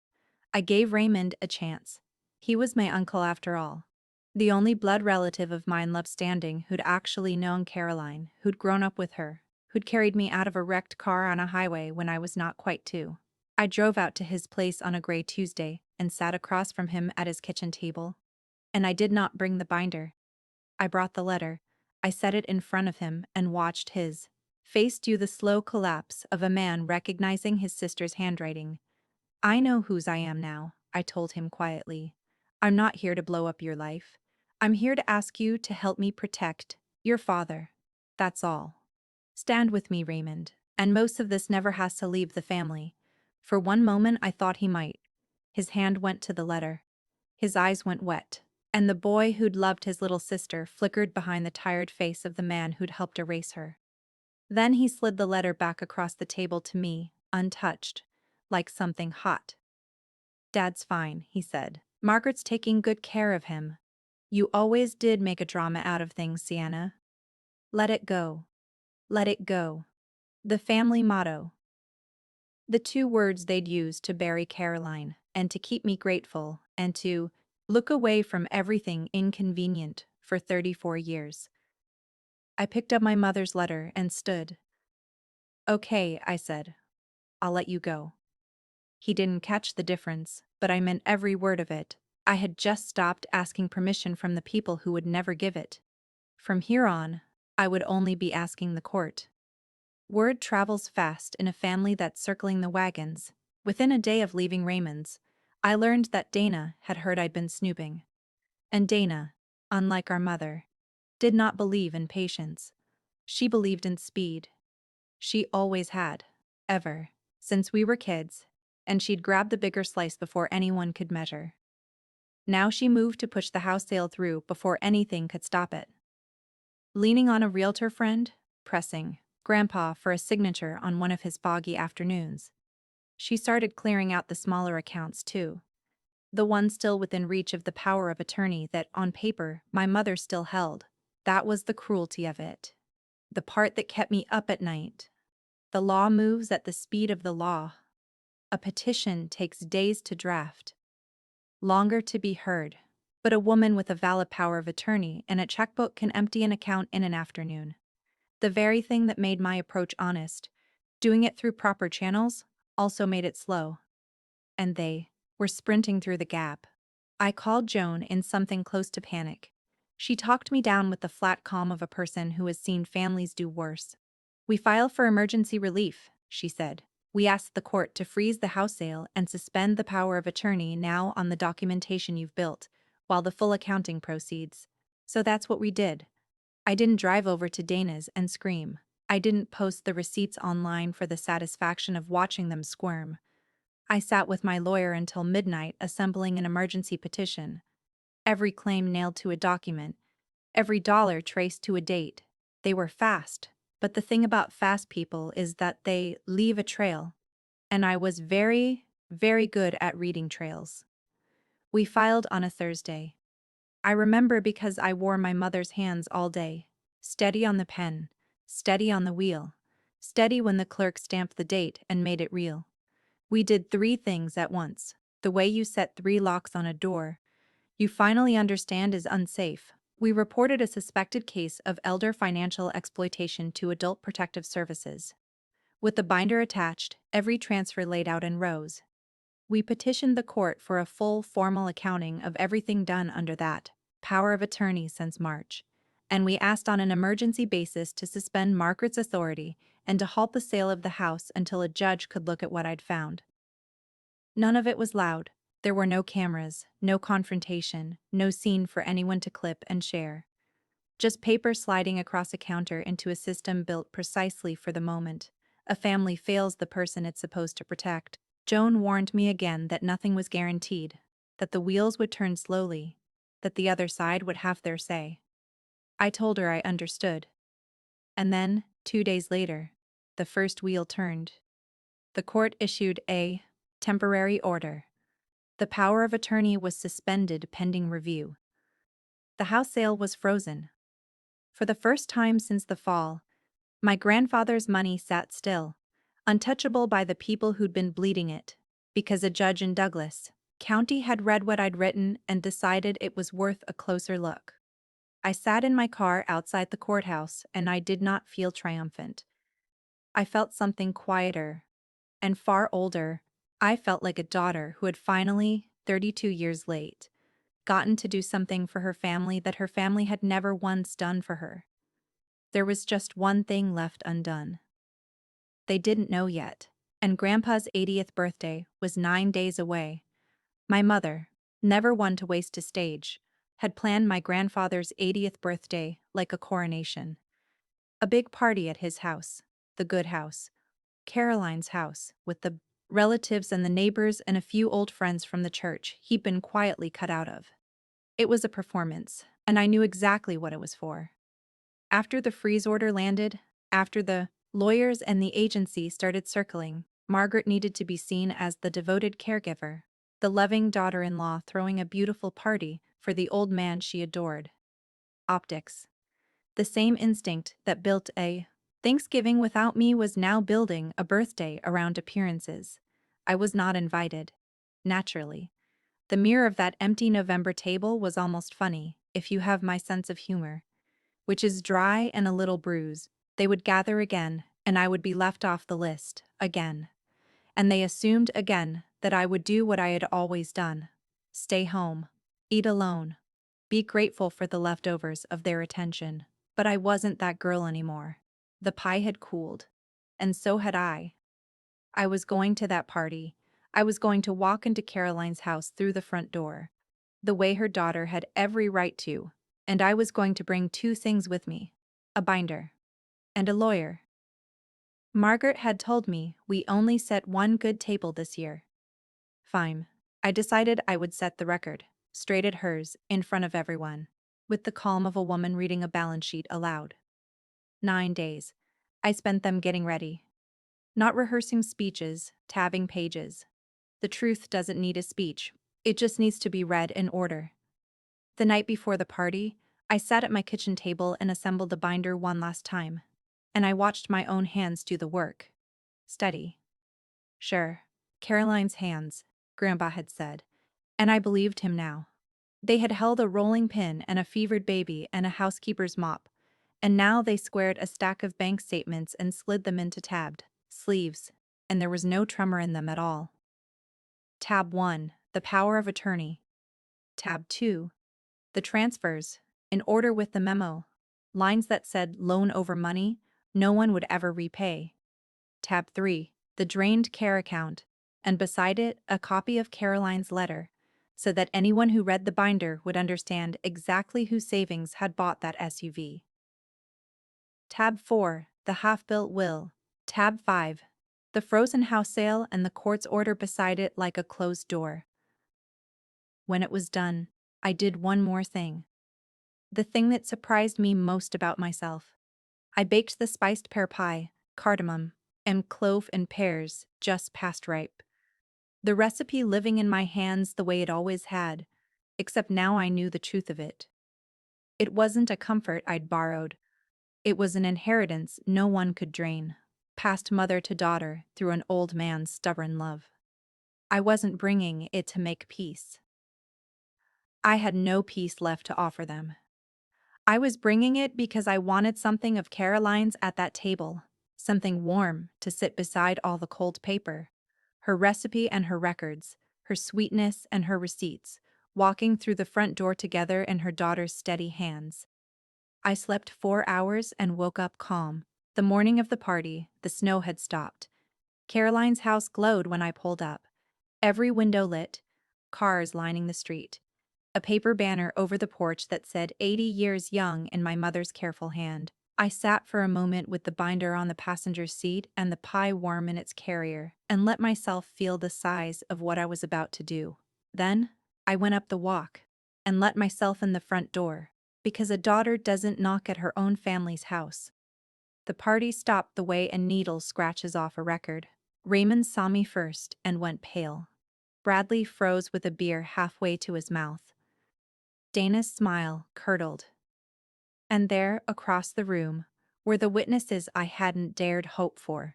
I gave Raymond a chance. He was my uncle after all. The only blood relative of mine left standing who'd actually known Caroline, who'd grown up with her, who'd carried me out of a wrecked car on a highway when I was not quite two. I drove out to his place on a gray Tuesday and sat across from him at his kitchen table. And I did not bring the binder. I brought the letter. I set it in front of him and watched his face do the slow collapse of a man recognizing his sister's handwriting. "I know whose I am now," I told him quietly. "I'm not here to blow up your life. I'm here to ask you to help me protect your father. That's all. Stand with me, Raymond. And most of this never has to leave the family." For one moment I thought he might. His hand went to the letter. His eyes went wet. And the boy who'd loved his little sister flickered behind the tired face of the man who'd helped erase her. Then he slid the letter back across the table to me, untouched, like something hot. "Dad's fine," he said. "Margaret's taking good care of him. You always did make a drama out of things, Sienna. Let it go. Let it go." The family motto. The two words they'd used to bury Caroline, and to keep me grateful, and to look away from everything inconvenient for 34 years. I picked up my mother's letter and stood. "Okay," I said. "I'll let you go." He didn't catch the difference, but I meant every word of it. I had just stopped asking permission from the people who would never give it. From here on, I would only be asking the court. Word travels fast in a family that's circling the wagons. Within a day of leaving Raymond's, I learned that Dana had heard I'd been snooping. And Dana, unlike our mother, did not believe in patience. She believed in speed. She always had, ever, since we were kids, and she'd grab the bigger slice before anyone could measure. Now she moved to push the house sale through before anything could stop it. Leaning on a realtor friend, pressing Grandpa for a signature on one of his foggy afternoons. She started clearing out the smaller accounts too. The one still within reach of the power of attorney that, on paper, my mother still held. That was the cruelty of it. The part that kept me up at night. The law moves at the speed of the law. A petition takes days to draft. Longer to be heard. But a woman with a valid power of attorney and a checkbook can empty an account in an afternoon. The very thing that made my approach honest, doing it through proper channels, also made it slow. And they were sprinting through the gap. I called Joan in something close to panic. She talked me down with the flat calm of a person who has seen families do worse. "We file for emergency relief," she said. "We ask the court to freeze the house sale and suspend the power of attorney now on the documentation you've built, while the full accounting proceeds." So that's what we did. I didn't drive over to Dana's and scream. I didn't post the receipts online for the satisfaction of watching them squirm. I sat with my lawyer until midnight assembling an emergency petition. Every claim nailed to a document, every dollar traced to a date. They were fast. But the thing about fast people is that they leave a trail, and I was very, very good at reading trails. We filed on a Thursday. I remember because I wore my mother's hands all day, steady on the pen, steady on the wheel, steady when the clerk stamped the date and made it real. We did three things at once. The way you set three locks on a door, you finally understand is unsafe. We reported a suspected case of elder financial exploitation to Adult Protective Services. With the binder attached, every transfer laid out in rows. We petitioned the court for a full, formal accounting of everything done under that power of attorney since March. And we asked on an emergency basis to suspend Margaret's authority and to halt the sale of the house until a judge could look at what I'd found. None of it was loud. There were no cameras, no confrontation, no scene for anyone to clip and share. Just paper sliding across a counter into a system built precisely for the moment. A family fails the person it's supposed to protect. Joan warned me again that nothing was guaranteed, that the wheels would turn slowly, that the other side would have their say. I told her I understood. And then, 2 days later, the first wheel turned. The court issued a temporary order. The power of attorney was suspended pending review. The house sale was frozen. For the first time since the fall, my grandfather's money sat still, untouchable by the people who'd been bleeding it, because a judge in Douglas County had read what I'd written and decided it was worth a closer look. I sat in my car outside the courthouse and I did not feel triumphant. I felt something quieter and far older. I felt like a daughter who had finally, 32 years late, gotten to do something for her family that her family had never once done for her. There was just one thing left undone. They didn't know yet, and Grandpa's 80th birthday was 9 days away. My mother, never one to waste a stage, had planned my grandfather's 80th birthday like a coronation. A big party at his house, the good house, Caroline's house, with the relatives and the neighbors and a few old friends from the church he'd been quietly cut out of. It was a performance, and I knew exactly what it was for. After the freeze order landed, after the lawyers and the agency started circling, Margaret needed to be seen as the devoted caregiver, the loving daughter-in-law throwing a beautiful party for the old man she adored. Optics. The same instinct that built a Thanksgiving without me was now building a birthday around appearances. I was not invited. Naturally. The mirror of that empty November table was almost funny, if you have my sense of humor, which is dry and a little bruised. They would gather again, and I would be left off the list, again. And they assumed again that I would do what I had always done. Stay home. Eat alone. Be grateful for the leftovers of their attention. But I wasn't that girl anymore. The pie had cooled. And so had I. I was going to that party. I was going to walk into Caroline's house through the front door, the way her daughter had every right to, and I was going to bring two things with me: a binder and a lawyer. Margaret had told me we only set one good table this year. Fine. I decided I would set the record, straight at hers, in front of everyone, with the calm of a woman reading a balance sheet aloud. 9 days. I spent them getting ready. Not rehearsing speeches, tabbing pages. The truth doesn't need a speech. It just needs to be read in order. The night before the party, I sat at my kitchen table and assembled the binder one last time. And I watched my own hands do the work. Steady. Sure. Caroline's hands, Grandpa had said. And I believed him now. They had held a rolling pin and a fevered baby and a housekeeper's mop. And now they squared a stack of bank statements and slid them into tabbed sleeves, and there was no tremor in them at all. Tab 1, the power of attorney. Tab 2, the transfers, in order with the memo. Lines that said loan over money no one would ever repay. Tab 3, the drained care account, and beside it a copy of Caroline's letter, so that anyone who read the binder would understand exactly whose savings had bought that SUV. Tab 4, the half-built will. Tab 5, the frozen house sale and the court's order beside it like a closed door. When it was done, I did one more thing. The thing that surprised me most about myself. I baked the spiced pear pie, cardamom, and clove and pears just past ripe. The recipe living in my hands the way it always had, except now I knew the truth of it. It wasn't a comfort I'd borrowed. It was an inheritance no one could drain, passed mother to daughter through an old man's stubborn love. I wasn't bringing it to make peace. I had no peace left to offer them. I was bringing it because I wanted something of Caroline's at that table, something warm to sit beside all the cold paper. Her recipe and her records, her sweetness and her receipts, walking through the front door together in her daughter's steady hands. I slept 4 hours and woke up calm. The morning of the party, the snow had stopped. Caroline's house glowed when I pulled up. Every window lit, cars lining the street. A paper banner over the porch that said 80 years young in my mother's careful hand. I sat for a moment with the binder on the passenger's seat and the pie warm in its carrier, and let myself feel the size of what I was about to do. Then, I went up the walk, and let myself in the front door, because a daughter doesn't knock at her own family's house. The party stopped the way a needle scratches off a record. Raymond saw me first and went pale. Bradley froze with a beer halfway to his mouth. Dana's smile curdled. And there, across the room, were the witnesses I hadn't dared hope for.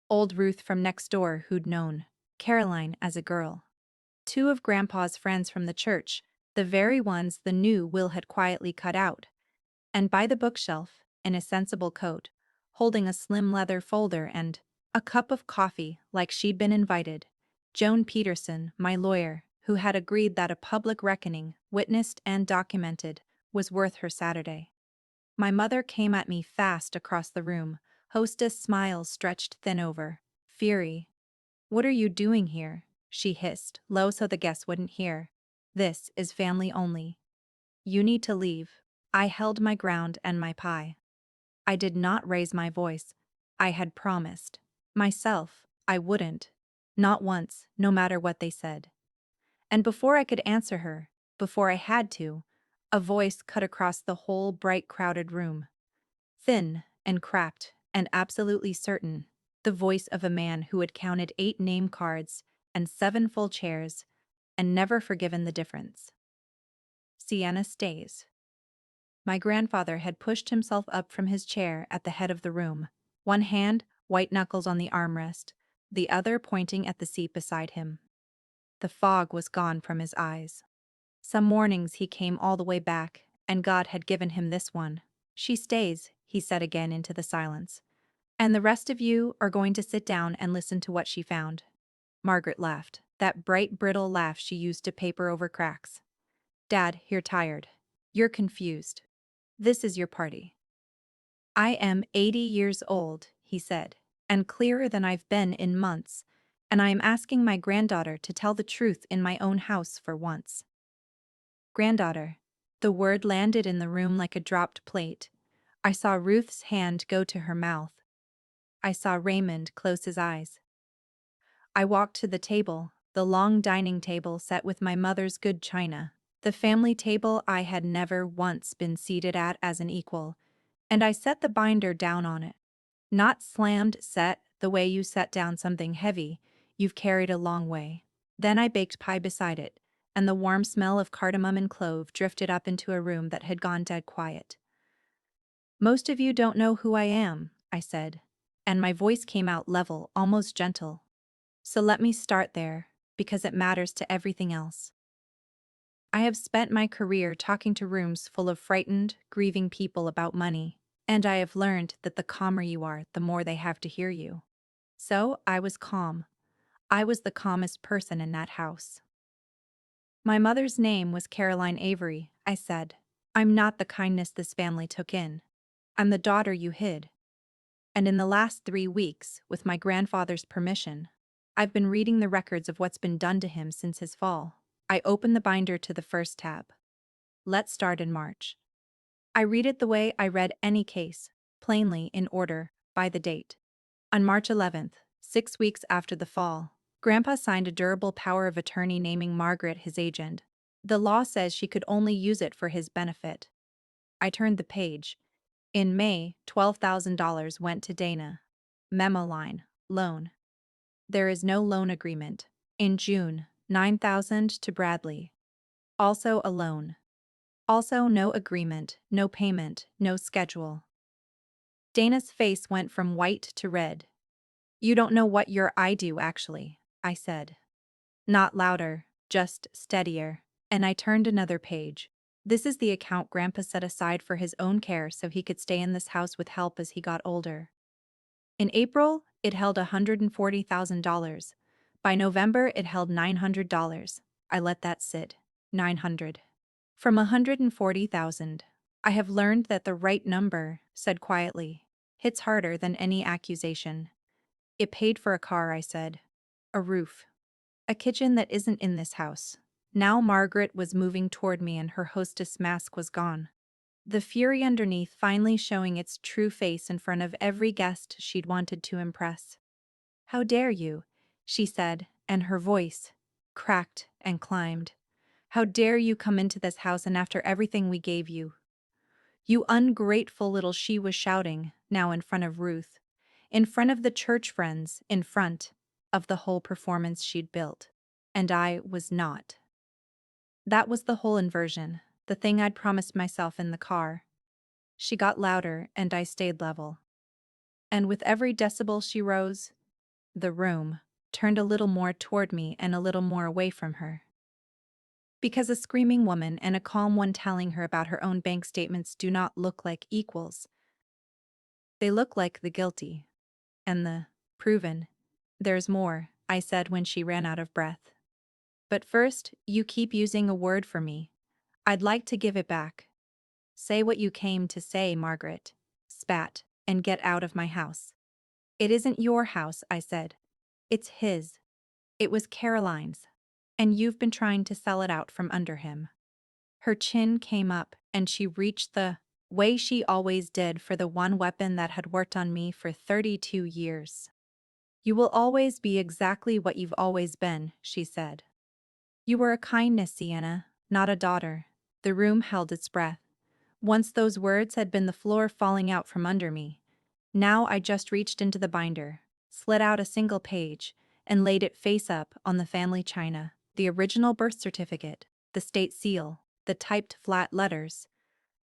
Old Ruth from next door who'd known Caroline as a girl. Two of Grandpa's friends from the church, the very ones the new Will had quietly cut out. And by the bookshelf, in a sensible coat, holding a slim leather folder and a cup of coffee like she'd been invited, Joan Peterson, my lawyer, who had agreed that a public reckoning, witnessed and documented, was worth her Saturday. My mother came at me fast across the room, hostess smiles stretched thin over. Fury. "What are you doing here?" she hissed, low so the guests wouldn't hear. "This is family only. You need to leave." I held my ground and my pie. I did not raise my voice. I had promised myself I wouldn't. Not once, no matter what they said. And before I could answer her, before I had to, a voice cut across the whole bright crowded room. Thin and cracked and absolutely certain, the voice of a man who had counted 8 name cards and 7 full chairs and never forgiven the difference. Sienna stays. My grandfather had pushed himself up from his chair at the head of the room, one hand, white knuckles on the armrest, the other pointing at the seat beside him. The fog was gone from his eyes. Some mornings he came all the way back, and God had given him this one. "She stays," he said again into the silence. "And the rest of you are going to sit down and listen to what she found." Margaret laughed, that bright, brittle laugh she used to paper over cracks. "Dad, you're tired. You're confused. This is your party." "I am 80 years old," he said, "and clearer than I've been in months, and I am asking my granddaughter to tell the truth in my own house for once." Granddaughter. The word landed in the room like a dropped plate. I saw Ruth's hand go to her mouth. I saw Raymond close his eyes. I walked to the table, the long dining table set with my mother's good china, the family table I had never once been seated at as an equal, and I set the binder down on it. Not slammed set the way you set down something heavy you've carried a long way. Then I baked pie beside it, and the warm smell of cardamom and clove drifted up into a room that had gone dead quiet. "Most of you don't know who I am," I said, and my voice came out level, almost gentle. "So let me start there, because it matters to everything else. I have spent my career talking to rooms full of frightened, grieving people about money, and I have learned that the calmer you are, the more they have to hear you. So I was calm. I was the calmest person in that house. My mother's name was Caroline Avery," I said. "I'm not the kindness this family took in. I'm the daughter you hid. And in the last 3 weeks, with my grandfather's permission, I've been reading the records of what's been done to him since his fall." I opened the binder to the first tab. "Let's start in March." I read it the way I read any case, plainly, in order, by the date. On March 11th, 6 weeks after the fall, Grandpa signed a durable power of attorney naming Margaret his agent. The law says she could only use it for his benefit. I turned the page. In May, $12,000 went to Dana. Memo line, loan. There is no loan agreement. In June, 9,000 to Bradley. Also a loan. Also no agreement, no payment, no schedule. Dana's face went from white to red. You don't know what I do, actually, I said. Not louder, just steadier. And I turned another page. This is the account Grandpa set aside for his own care so he could stay in this house with help as he got older. In April, it held $140,000. By November, it held $900. I let that sit. 900. From 140,000. I have learned that the right number, said quietly, hits harder than any accusation. It paid for a car, I said. A roof. A kitchen that isn't in this house. Now Margaret was moving toward me and her hostess mask was gone. The fury underneath finally showing its true face in front of every guest she'd wanted to impress. How dare you, she said, and her voice cracked and climbed. How dare you come into this house and after everything we gave you? You ungrateful little, she was shouting, now in front of Ruth. In front of the church friends, in front of the whole performance she'd built. And I was not. That was the whole inversion, the thing I'd promised myself in the car. She got louder and I stayed level. And with every decibel she rose, the room turned a little more toward me and a little more away from her. Because a screaming woman and a calm one telling her about her own bank statements do not look like equals. They look like the guilty. And the proven. There's more, I said when she ran out of breath. But first, you keep using a word for me. I'd like to give it back. Say what you came to say, Margaret. Spat, and get out of my house. It isn't your house, I said. It's his. It was Caroline's. And you've been trying to sell it out from under him. Her chin came up, and she reached the way she always did for the one weapon that had worked on me for 32 years. You will always be exactly what you've always been, she said. You were a kindness, Sienna, not a daughter. The room held its breath. Once those words had been the floor falling out from under me. Now I just reached into the binder, slid out a single page, and laid it face up on the family china, the original birth certificate, the state seal, the typed flat letters.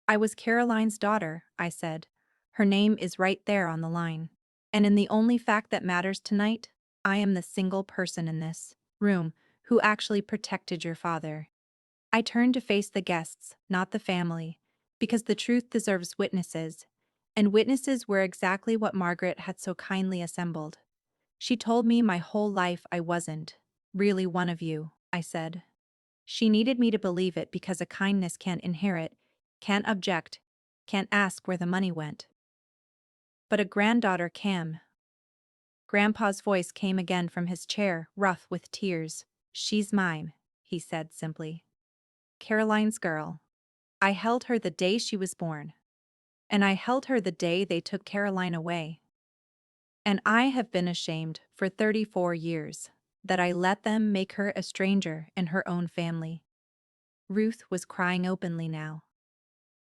I was Caroline's daughter, I said. Her name is right there on the line. And in the only fact that matters tonight, I am the single person in this room who actually protected your father. I turned to face the guests, not the family, because the truth deserves witnesses, and witnesses were exactly what Margaret had so kindly assembled. She told me my whole life I wasn't really one of you, I said. She needed me to believe it because a kindness can't inherit, can't object, can't ask where the money went. But a granddaughter can. Grandpa's voice came again from his chair, rough with tears. She's mine, he said simply. Caroline's girl. I held her the day she was born. And I held her the day they took Caroline away. And I have been ashamed for 34 years that I let them make her a stranger in her own family. Ruth was crying openly now.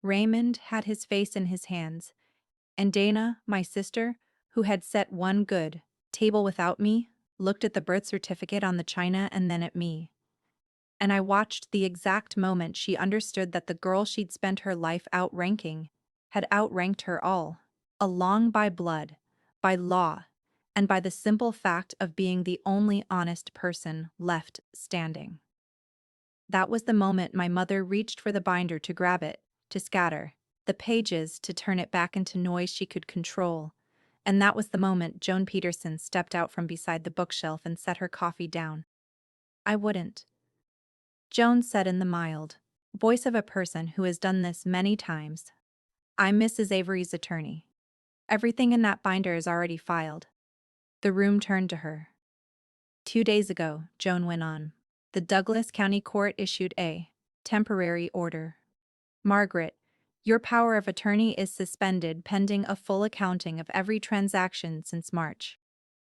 Raymond had his face in his hands, and Dana, my sister, who had set one good table without me, looked at the birth certificate on the china and then at me. And I watched the exact moment she understood that the girl she'd spent her life outranking had outranked her all, along by blood, by law, and by the simple fact of being the only honest person left standing. That was the moment my mother reached for the binder to grab it, to scatter the pages, to turn it back into noise she could control. And that was the moment Joan Peterson stepped out from beside the bookshelf and set her coffee down. I wouldn't. Joan said in the mild voice of a person who has done this many times. I'm Mrs. Avery's attorney. Everything in that binder is already filed. The room turned to her. 2 days ago, Joan went on, the Douglas County Court issued a temporary order. Margaret, your power of attorney is suspended pending a full accounting of every transaction since March.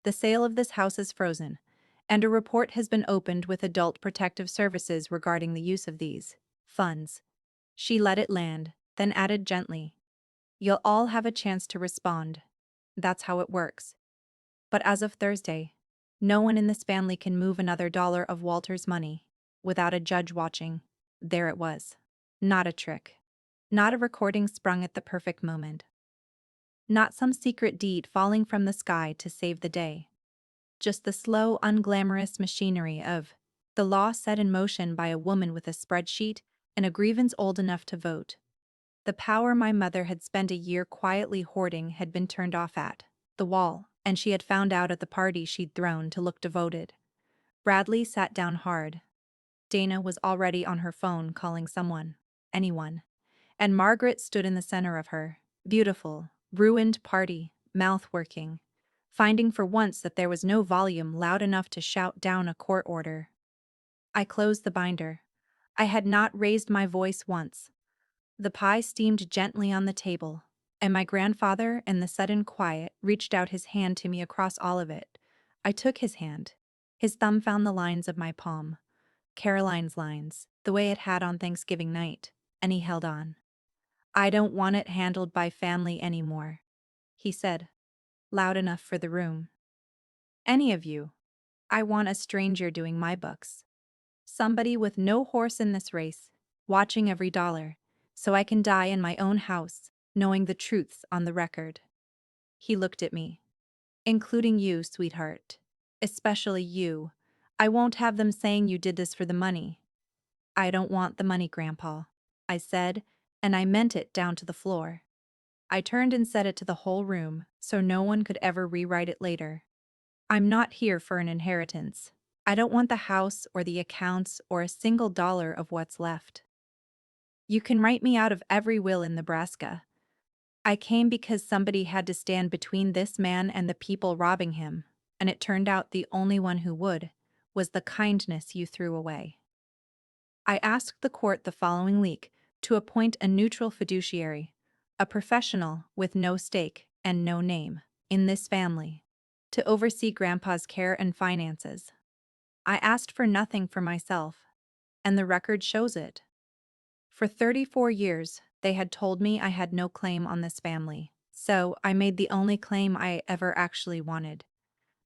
The sale of this house is frozen, and a report has been opened with Adult Protective Services regarding the use of these funds. She let it land, then added gently, You'll all have a chance to respond. That's how it works. But as of Thursday, no one in this family can move another dollar of Walter's money without a judge watching. There it was. Not a trick. Not a recording sprung at the perfect moment. Not some secret deed falling from the sky to save the day. Just the slow, unglamorous machinery of the law set in motion by a woman with a spreadsheet and a grievance old enough to vote. The power my mother had spent a year quietly hoarding had been turned off at the wall, and she had found out at the party she'd thrown to look devoted. Bradley sat down hard. Dana was already on her phone calling someone, anyone, and Margaret stood in the center of her beautiful, ruined party, mouth working, finding for once that there was no volume loud enough to shout down a court order. I closed the binder. I had not raised my voice once. The pie steamed gently on the table, and my grandfather, in the sudden quiet, reached out his hand to me across all of it. I took his hand. His thumb found the lines of my palm, Caroline's lines, the way it had on Thanksgiving night, and he held on. I don't want it handled by family anymore, he said, loud enough for the room. Any of you. I want a stranger doing my books. Somebody with no horse in this race, watching every dollar, so I can die in my own house, knowing the truths on the record. He looked at me. Including you, sweetheart. Especially you. I won't have them saying you did this for the money. I don't want the money, Grandpa, I said, and I meant it down to the floor. I turned and said it to the whole room, so no one could ever rewrite it later. I'm not here for an inheritance. I don't want the house or the accounts or a single dollar of what's left. You can write me out of every will in Nebraska. I came because somebody had to stand between this man and the people robbing him, and it turned out the only one who would was the kindness you threw away. I asked the court the following week to appoint a neutral fiduciary, a professional with no stake and no name in this family, to oversee Grandpa's care and finances. I asked for nothing for myself, and the record shows it. For 34 years, they had told me I had no claim on this family, so I made the only claim I ever actually wanted.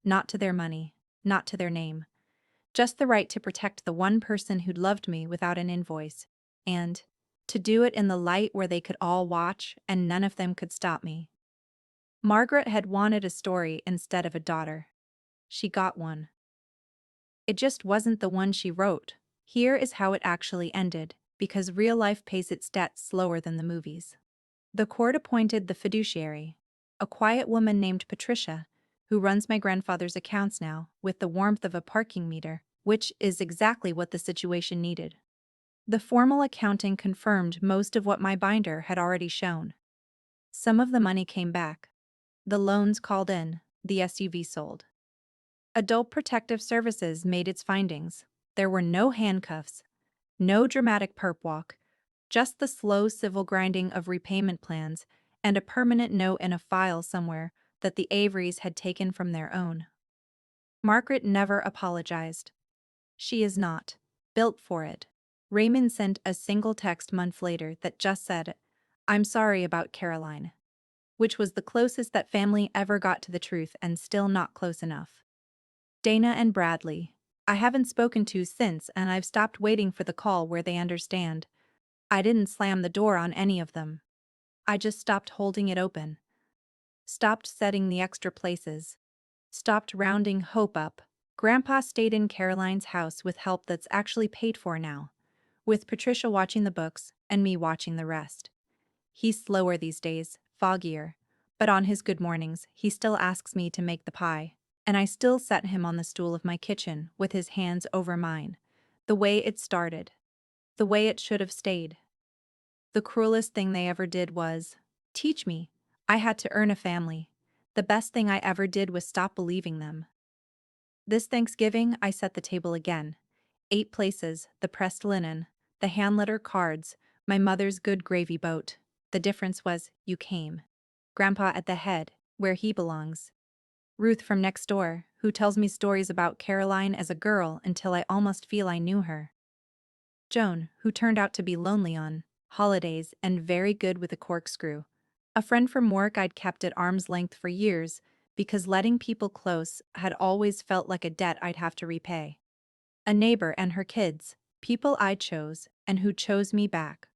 Not to their money, not to their name. Just the right to protect the one person who'd loved me without an invoice, and to do it in the light where they could all watch and none of them could stop me. Margaret had wanted a story instead of a daughter. She got one. It just wasn't the one she wrote. Here is how it actually ended, because real life pays its debts slower than the movies. The court appointed the fiduciary, a quiet woman named Patricia, who runs my grandfather's accounts now, with the warmth of a parking meter, which is exactly what the situation needed. The formal accounting confirmed most of what my binder had already shown. Some of the money came back. The loans called in, the SUV sold. Adult Protective Services made its findings. There were no handcuffs, no dramatic perp walk, just the slow civil grinding of repayment plans and a permanent note in a file somewhere that the Averys had taken from their own. Margaret never apologized. She is not built for it. Raymond sent a single text months later that just said, "I'm sorry about Caroline," which was the closest that family ever got to the truth and still not close enough. Dana and Bradley. I haven't spoken to since, and I've stopped waiting for the call where they understand. I didn't slam the door on any of them. I just stopped holding it open. Stopped setting the extra places. Stopped rounding hope up. Grandpa stayed in Caroline's house with help that's actually paid for now, with Patricia watching the books and me watching the rest. He's slower these days, foggier, but on his good mornings, he still asks me to make the pie, and I still set him on the stool of my kitchen with his hands over mine, the way it started, the way it should have stayed. The cruelest thing they ever did was teach me. I had to earn a family. The best thing I ever did was stop believing them. This Thanksgiving, I set the table again. 8 places, the pressed linen, the hand-lettered cards, my mother's good gravy boat. The difference was, you came. Grandpa at the head, where he belongs. Ruth from next door, who tells me stories about Caroline as a girl until I almost feel I knew her. Joan, who turned out to be lonely on holidays and very good with a corkscrew. A friend from work I'd kept at arm's length for years because letting people close had always felt like a debt I'd have to repay. A neighbor and her kids, people I chose and who chose me back,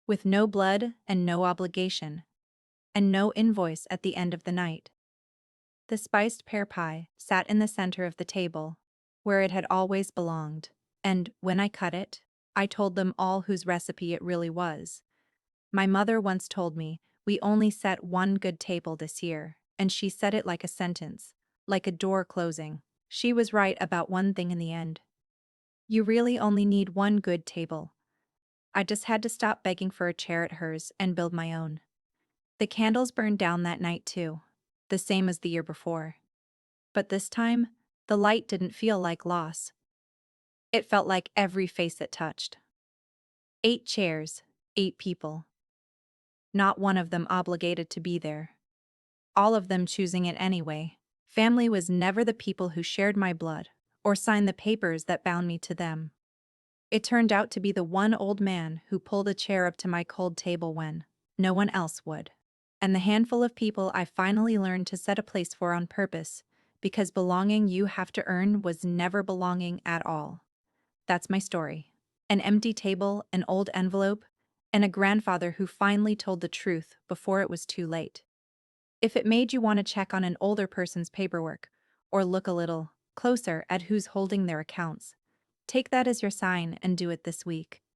with no blood and no obligation, and no invoice at the end of the night. The spiced pear pie sat in the center of the table, where it had always belonged, and when I cut it, I told them all whose recipe it really was. My mother once told me, we only set one good table this year, and she said it like a sentence, like a door closing. She was right about one thing in the end. You really only need one good table. I just had to stop begging for a chair at hers and build my own. The candles burned down that night too, the same as the year before. But this time, the light didn't feel like loss. It felt like every face it touched. 8 chairs, 8 people. Not one of them obligated to be there. All of them choosing it anyway. Family was never the people who shared my blood, or signed the papers that bound me to them. It turned out to be the one old man who pulled a chair up to my cold table when no one else would. And the handful of people I finally learned to set a place for on purpose, because belonging you have to earn was never belonging at all. That's my story. An empty table, an old envelope, and a grandfather who finally told the truth before it was too late. If it made you want to check on an older person's paperwork, or look a little closer at who's holding their accounts, take that as your sign and do it this week.